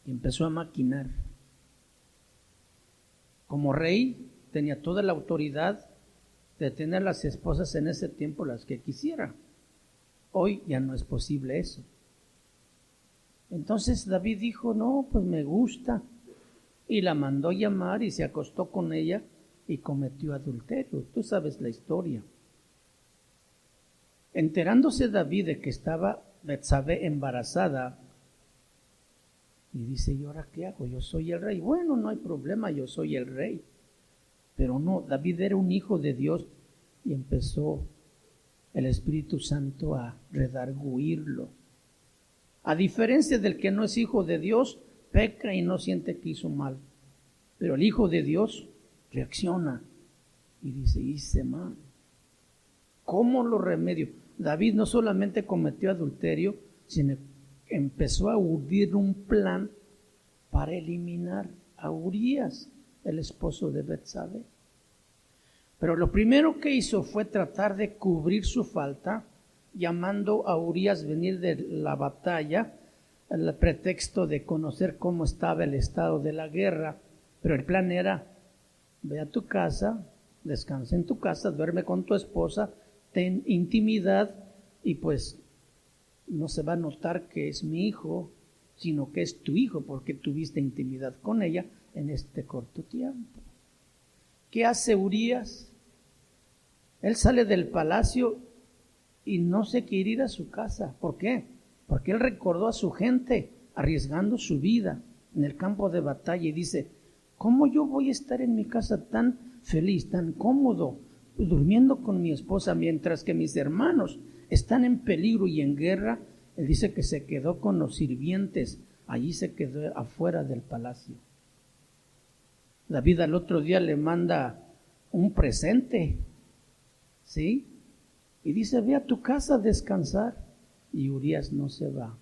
y empezó a maquinar. Como rey tenía toda la autoridad de tener las esposas en ese tiempo las que quisiera. Hoy ya no es posible eso. Entonces David dijo, no, pues me gusta. Y la mandó llamar y se acostó con ella y cometió adulterio. Tú sabes la historia. Enterándose David de que estaba Betsabé embarazada, y dice, ¿y ahora qué hago? Yo soy el rey. Bueno, no hay problema, yo soy el rey. Pero no, David era un hijo de Dios y empezó el Espíritu Santo a redarguirlo. A diferencia del que no es hijo de Dios, peca y no siente que hizo mal. Pero el hijo de Dios reacciona y dice, hice mal. ¿Cómo lo remedio? David no solamente cometió adulterio, sino que empezó a urdir un plan para eliminar a Urías, el esposo de Betsabé. Pero lo primero que hizo fue tratar de cubrir su falta, llamando a Urías venir de la batalla, al pretexto de conocer cómo estaba el estado de la guerra. Pero el plan era, ve a tu casa, descansa en tu casa, duerme con tu esposa, ten intimidad y pues no se va a notar que es mi hijo, sino que es tu hijo porque tuviste intimidad con ella en este corto tiempo. ¿Qué hace Urías? Él sale del palacio y no se quiere ir a su casa. ¿Por qué? Porque él recordó a su gente arriesgando su vida en el campo de batalla y dice, ¿cómo yo voy a estar en mi casa tan feliz, tan cómodo, durmiendo con mi esposa mientras que mis hermanos están en peligro y en guerra? Él dice que se quedó con los sirvientes, allí se quedó afuera del palacio. David al otro día le manda un presente, ¿sí? Y dice, ve a tu casa a descansar. Y Urías no se va.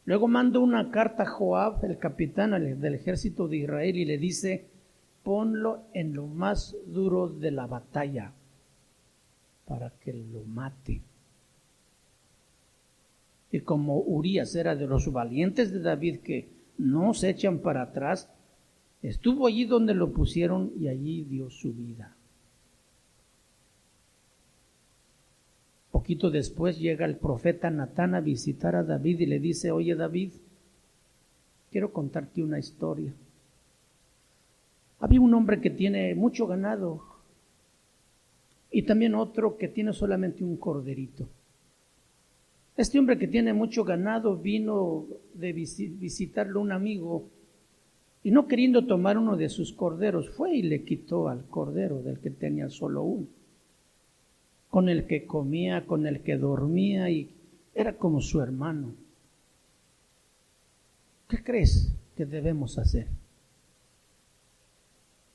Luego manda una carta a Joab, el capitán del ejército de Israel, y le dice, ponlo en lo más duro de la batalla para que lo mate. Y como Urías era de los valientes de David que no se echan para atrás, estuvo allí donde lo pusieron y allí dio su vida. Poquito después llega el profeta Natán a visitar a David y le dice, oye David, quiero contarte una historia. Había un hombre que tiene mucho ganado y también otro que tiene solamente un corderito. Este hombre que tiene mucho ganado vino de visitarlo un amigo y no queriendo tomar uno de sus corderos, fue y le quitó al cordero del que tenía solo uno, con el que comía, con el que dormía y era como su hermano. ¿Qué crees que debemos hacer?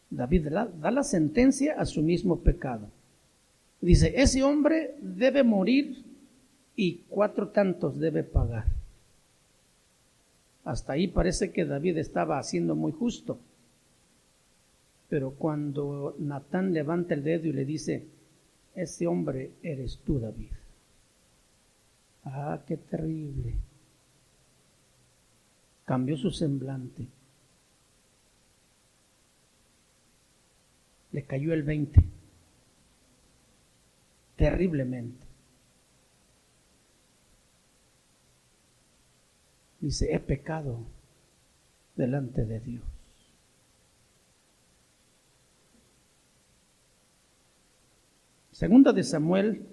David da la sentencia a su mismo pecado. Dice, ese hombre debe morir y 4 tantos debe pagar. Hasta ahí parece que David estaba haciendo muy justo. Pero cuando Natán levanta el dedo y le dice, ese hombre eres tú, David. Ah, qué terrible. Cambió su semblante. Le cayó el 20. Terriblemente. Dice, he pecado delante de Dios. Segunda de Samuel,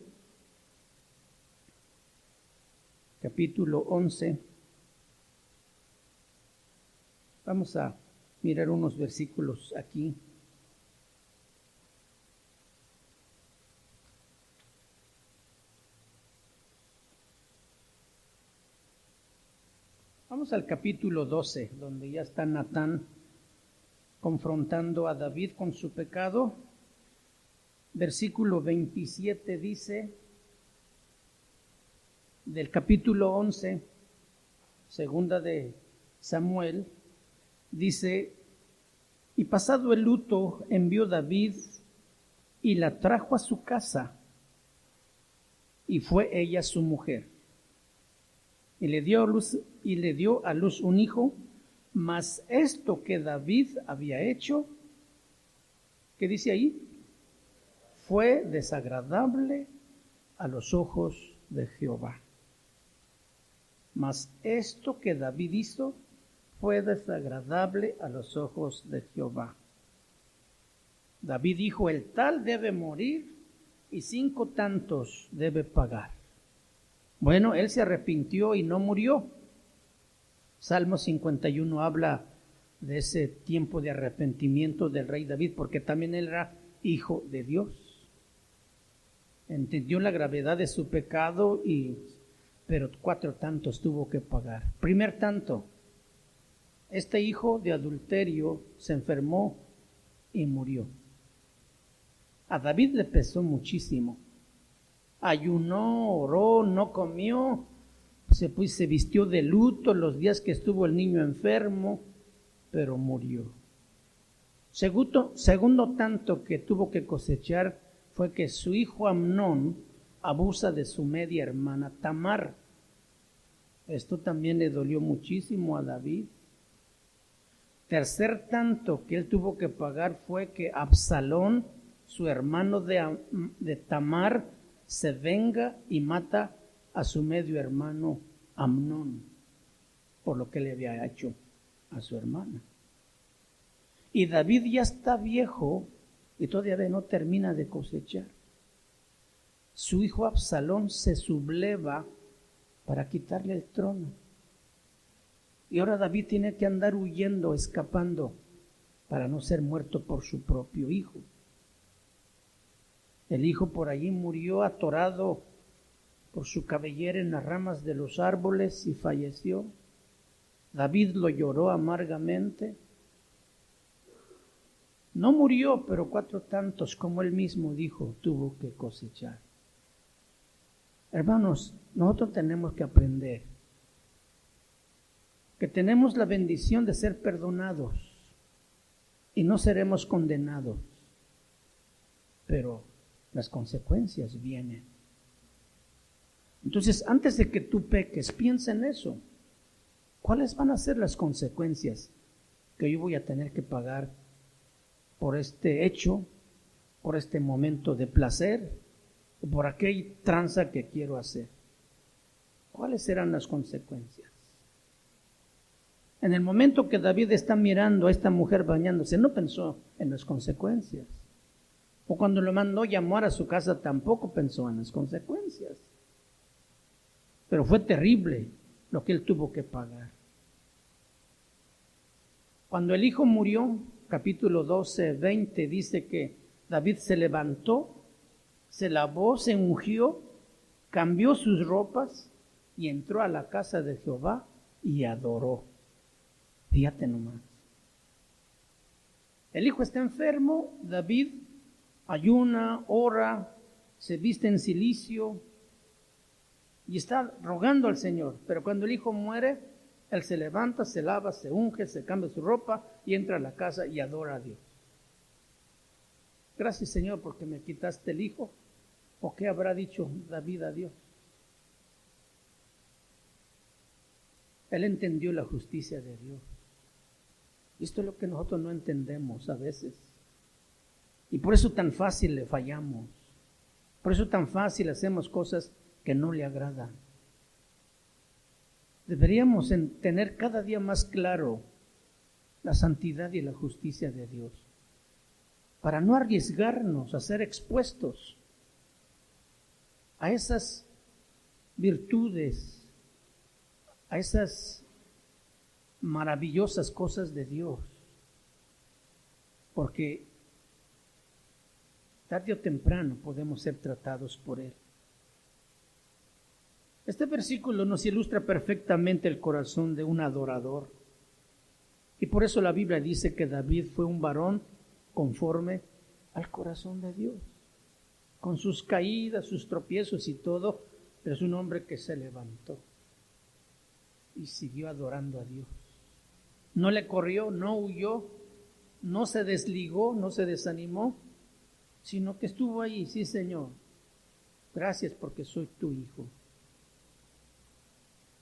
capítulo 11. Vamos a mirar unos versículos aquí. Vamos al capítulo 12, donde ya está Natán confrontando a David con su pecado. Versículo 27 dice, del capítulo 11, segunda de Samuel, dice, y pasado el luto envió David y la trajo a su casa, y fue ella su mujer. Y le dio a luz un hijo, mas esto que David había hecho, ¿qué dice ahí? fue desagradable a los ojos de Jehová. Mas esto que David hizo fue desagradable a los ojos de Jehová. David dijo, el tal debe morir y 5 tantos debe pagar. Bueno, él se arrepintió y no murió. Salmo 51 habla de ese tiempo de arrepentimiento del rey David, porque también él era hijo de Dios. Entendió la gravedad de su pecado, pero 4 tantos tuvo que pagar. Primer tanto, este hijo de adulterio se enfermó y murió. A David le pesó muchísimo. Ayunó, oró, no comió, se vistió de luto los días que estuvo el niño enfermo, pero murió. Segundo tanto que tuvo que cosechar fue que su hijo Amnón abusa de su media hermana Tamar. Esto también le dolió muchísimo a David. Tercer tanto que él tuvo que pagar fue que Absalón, su hermano de Tamar, se venga y mata a su medio hermano Amnón por lo que le había hecho a su hermana. Y David ya está viejo y todavía no termina de cosechar. Su hijo Absalón se subleva para quitarle el trono. Y ahora David tiene que andar huyendo, escapando, para no ser muerto por su propio hijo. El hijo por allí murió atorado por su cabellera en las ramas de los árboles y falleció. David lo lloró amargamente. No murió, pero 4 tantos, como él mismo dijo, tuvo que cosechar. Hermanos, nosotros tenemos que aprender que tenemos la bendición de ser perdonados y no seremos condenados, pero las consecuencias vienen. Entonces, antes de que tú peques, piensa en eso. ¿Cuáles van a ser las consecuencias que yo voy a tener que pagar por este hecho, por este momento de placer, o por aquella tranza que quiero hacer? ¿Cuáles serán las consecuencias? En el momento que David está mirando a esta mujer bañándose, no pensó en las consecuencias. O cuando lo mandó llamar a su casa, tampoco pensó en las consecuencias. Pero fue terrible lo que él tuvo que pagar. Cuando el hijo murió, capítulo 12, 20, dice que David se levantó, se lavó, se ungió, cambió sus ropas y entró a la casa de Jehová y adoró. Fíjate nomás. El hijo está enfermo, David ayuna, ora, se viste en cilicio y está rogando al Señor. Pero cuando el hijo muere, él se levanta, se lava, se unge, se cambia su ropa y entra a la casa y adora a Dios. Gracias, Señor, porque me quitaste el hijo. ¿O qué habrá dicho David a Dios? Él entendió la justicia de Dios. Y esto es lo que nosotros no entendemos a veces. Y por eso tan fácil le fallamos. Por eso tan fácil hacemos cosas que no le agradan. Deberíamos tener cada día más claro la santidad y la justicia de Dios, para no arriesgarnos a ser expuestos a esas virtudes, a esas maravillosas cosas de Dios, porque tarde o temprano podemos ser tratados por Él. Este versículo nos ilustra perfectamente el corazón de un adorador, y por eso la Biblia dice que David fue un varón conforme al corazón de Dios, con sus caídas, sus tropiezos y todo, pero es un hombre que se levantó y siguió adorando a Dios. No le corrió, no huyó, no se desligó, no se desanimó, sino que estuvo ahí. Sí, Señor, gracias porque soy tu hijo.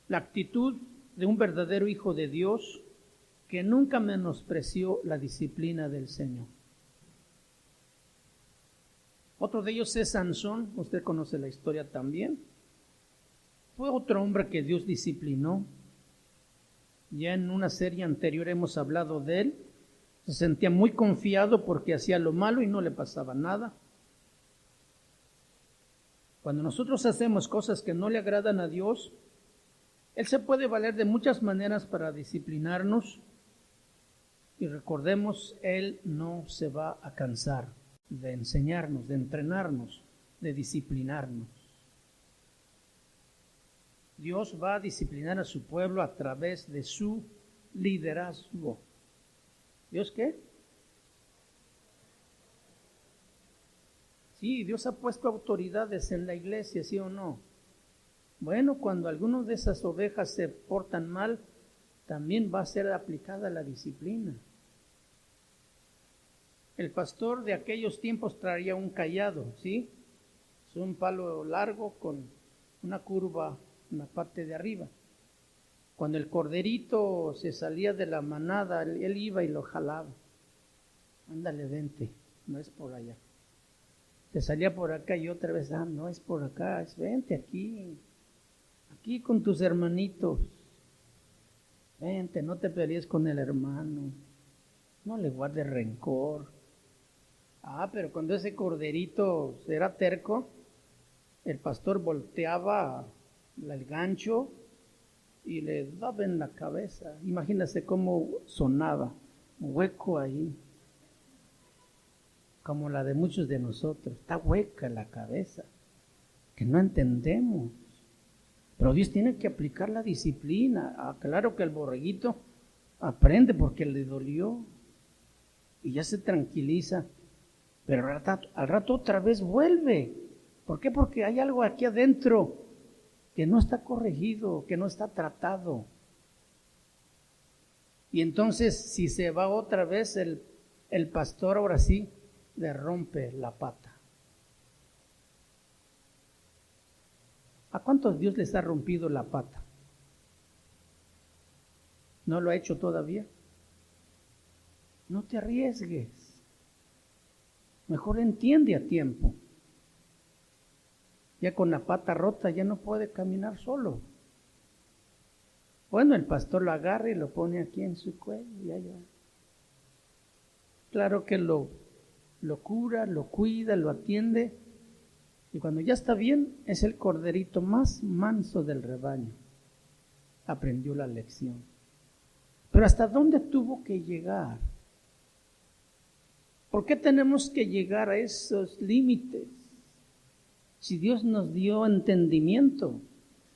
La actitud de un verdadero hijo de Dios que nunca menospreció la disciplina del Señor. Otro de ellos es Sansón, usted conoce la historia también. Fue otro hombre que Dios disciplinó. Ya en una serie anterior hemos hablado de él. Se sentía muy confiado porque hacía lo malo y no le pasaba nada. Cuando nosotros hacemos cosas que no le agradan a Dios, Él se puede valer de muchas maneras para disciplinarnos. Y recordemos, Él no se va a cansar de enseñarnos, de entrenarnos, de disciplinarnos. Dios va a disciplinar a su pueblo a través de su liderazgo. ¿Dios qué? Sí, Dios ha puesto autoridades en la iglesia, ¿sí o no? Bueno, cuando algunas de esas ovejas se portan mal, también va a ser aplicada la disciplina. El pastor de aquellos tiempos traía un cayado, ¿sí? Es un palo largo con una curva en la parte de arriba. Cuando el corderito se salía de la manada, él iba y lo jalaba. Ándale, vente, no es por allá. Se salía por acá y otra vez, no es por acá, es vente aquí con tus hermanitos. Vente, no te pelees con el hermano, no le guardes rencor. Pero cuando ese corderito era terco, el pastor volteaba el gancho y le daba en la cabeza. Imagínese cómo sonaba, hueco ahí, como la de muchos de nosotros. Está hueca la cabeza, que no entendemos. Pero Dios tiene que aplicar la disciplina. Claro que el borreguito aprende porque le dolió y ya se tranquiliza, pero al rato otra vez vuelve. ¿Por qué? Porque hay algo aquí adentro que no está corregido, que no está tratado. Y entonces, si se va otra vez, el pastor ahora sí le rompe la pata. ¿A cuántos Dios les ha rompido la pata? ¿No lo ha hecho todavía? No te arriesgues. Mejor entiende a tiempo. Ya con la pata rota ya no puede caminar solo. Bueno, el pastor lo agarra y lo pone aquí en su cuello y allá. Claro que lo cura, lo cuida, lo atiende. Y cuando ya está bien, es el corderito más manso del rebaño. Aprendió la lección. Pero ¿hasta dónde tuvo que llegar? ¿Por qué tenemos que llegar a esos límites? Si Dios nos dio entendimiento,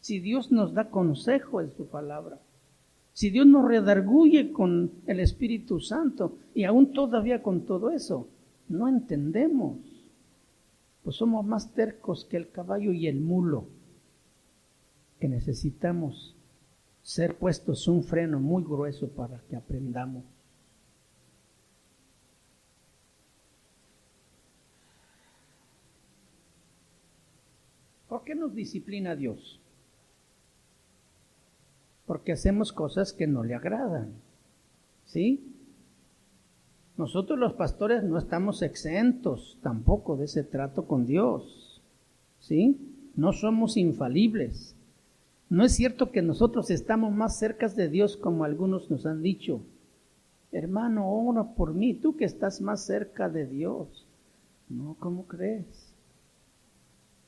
si Dios nos da consejo en su palabra, si Dios nos redarguye con el Espíritu Santo, y aún todavía con todo eso, no entendemos. Pues somos más tercos que el caballo y el mulo, que necesitamos ser puestos un freno muy grueso para que aprendamos. ¿Por qué nos disciplina Dios? Porque hacemos cosas que no le agradan, ¿sí? Nosotros los pastores no estamos exentos tampoco de ese trato con Dios, ¿sí? No somos infalibles. No es cierto que nosotros estamos más cerca de Dios como algunos nos han dicho. Hermano, ora por mí, tú que estás más cerca de Dios. No, ¿cómo crees?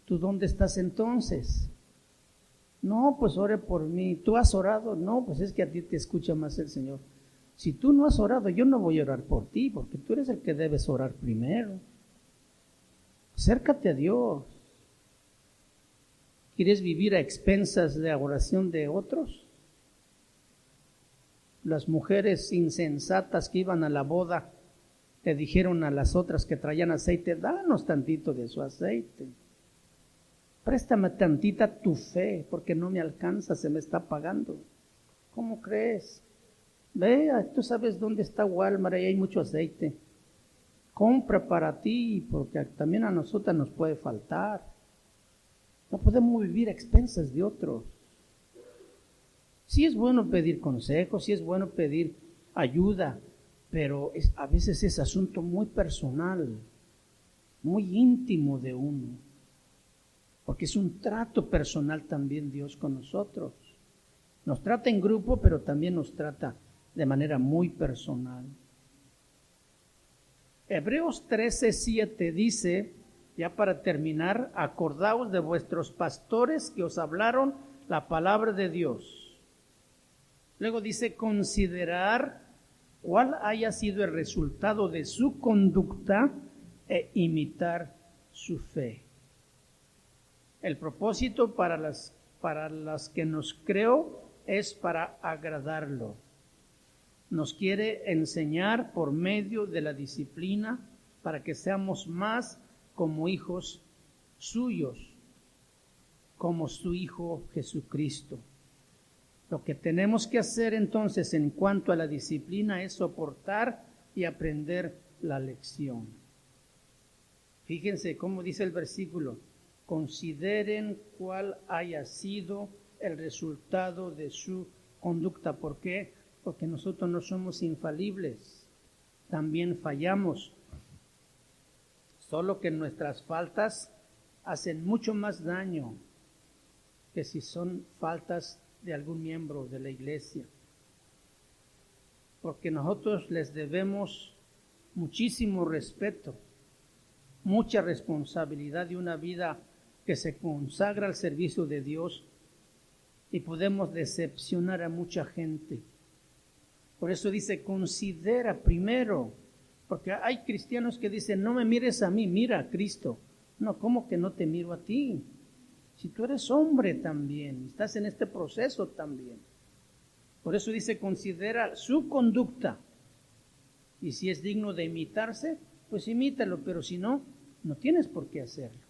¿Tú dónde estás entonces? No, pues ore por mí. ¿Tú has orado? No, pues es que a ti te escucha más el Señor. Si tú no has orado, yo no voy a orar por ti, porque tú eres el que debes orar primero. Acércate a Dios. ¿Quieres vivir a expensas de la oración de otros? Las mujeres insensatas que iban a la boda le dijeron a las otras que traían aceite, danos tantito de su aceite. Préstame tantita tu fe, porque no me alcanza, se me está pagando. ¿Cómo crees? Ve, tú sabes dónde está Walmart, ahí hay mucho aceite. Compra para ti, porque también a nosotras nos puede faltar. No podemos vivir a expensas de otros. Sí es bueno pedir consejos, sí es bueno pedir ayuda, pero a veces es asunto muy personal. muy íntimo de uno, porque es un trato personal también Dios con nosotros. Nos trata en grupo, pero también nos trata de manera muy personal. Hebreos 13:7 dice, ya para terminar, acordaos de vuestros pastores que os hablaron la palabra de Dios. Luego dice, considerar cuál haya sido el resultado de su conducta e imitar su fe. El propósito para las que nos creó es para agradarlo. Nos quiere enseñar por medio de la disciplina para que seamos más como hijos suyos, como su Hijo Jesucristo. Lo que tenemos que hacer entonces en cuanto a la disciplina es soportar y aprender la lección. Fíjense cómo dice el versículo, consideren cuál haya sido el resultado de su conducta. ¿Por qué? Porque nosotros no somos infalibles, también fallamos. Solo que nuestras faltas hacen mucho más daño que si son faltas de algún miembro de la iglesia. Porque nosotros les debemos muchísimo respeto, mucha responsabilidad de una vida que se consagra al servicio de Dios, y podemos decepcionar a mucha gente. Por eso dice, considera primero, porque hay cristianos que dicen, no me mires a mí, mira a Cristo. No, ¿cómo que no te miro a ti? Si tú eres hombre también, estás en este proceso también. Por eso dice, considera su conducta. Y si es digno de imitarse, pues imítalo, pero si no, no tienes por qué hacerlo.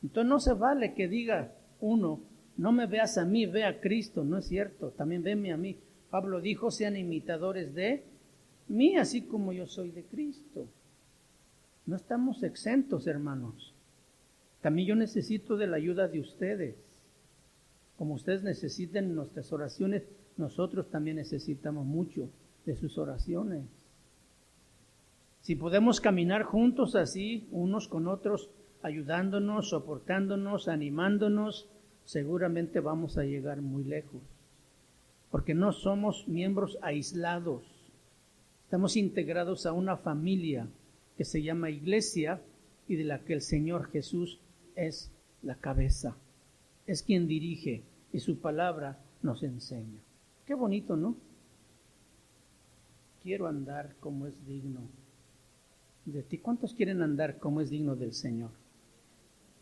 Entonces no se vale que diga uno, no me veas a mí, ve a Cristo. No es cierto, también veme a mí. Pablo dijo, sean imitadores de mí, así como yo soy de Cristo. No estamos exentos, hermanos. También yo necesito de la ayuda de ustedes. Como ustedes necesiten nuestras oraciones, nosotros también necesitamos mucho de sus oraciones. Si podemos caminar juntos así, unos con otros, ayudándonos, soportándonos, animándonos, seguramente vamos a llegar muy lejos. Porque no somos miembros aislados. Estamos integrados a una familia que se llama iglesia y de la que el Señor Jesús es la cabeza. Es quien dirige y su palabra nos enseña. Qué bonito, ¿no? Quiero andar como es digno de ti. ¿Cuántos quieren andar como es digno del Señor?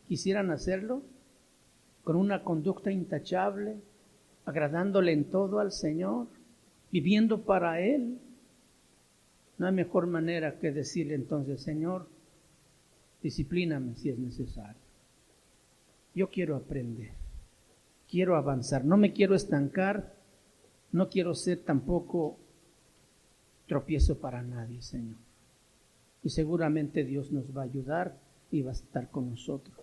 ¿Quisieran hacerlo con una conducta intachable, agradándole en todo al Señor, viviendo para Él? No hay mejor manera que decirle entonces, Señor, disciplíname si es necesario. Yo quiero aprender, quiero avanzar, no me quiero estancar, no quiero ser tampoco tropiezo para nadie, Señor. Y seguramente Dios nos va a ayudar y va a estar con nosotros.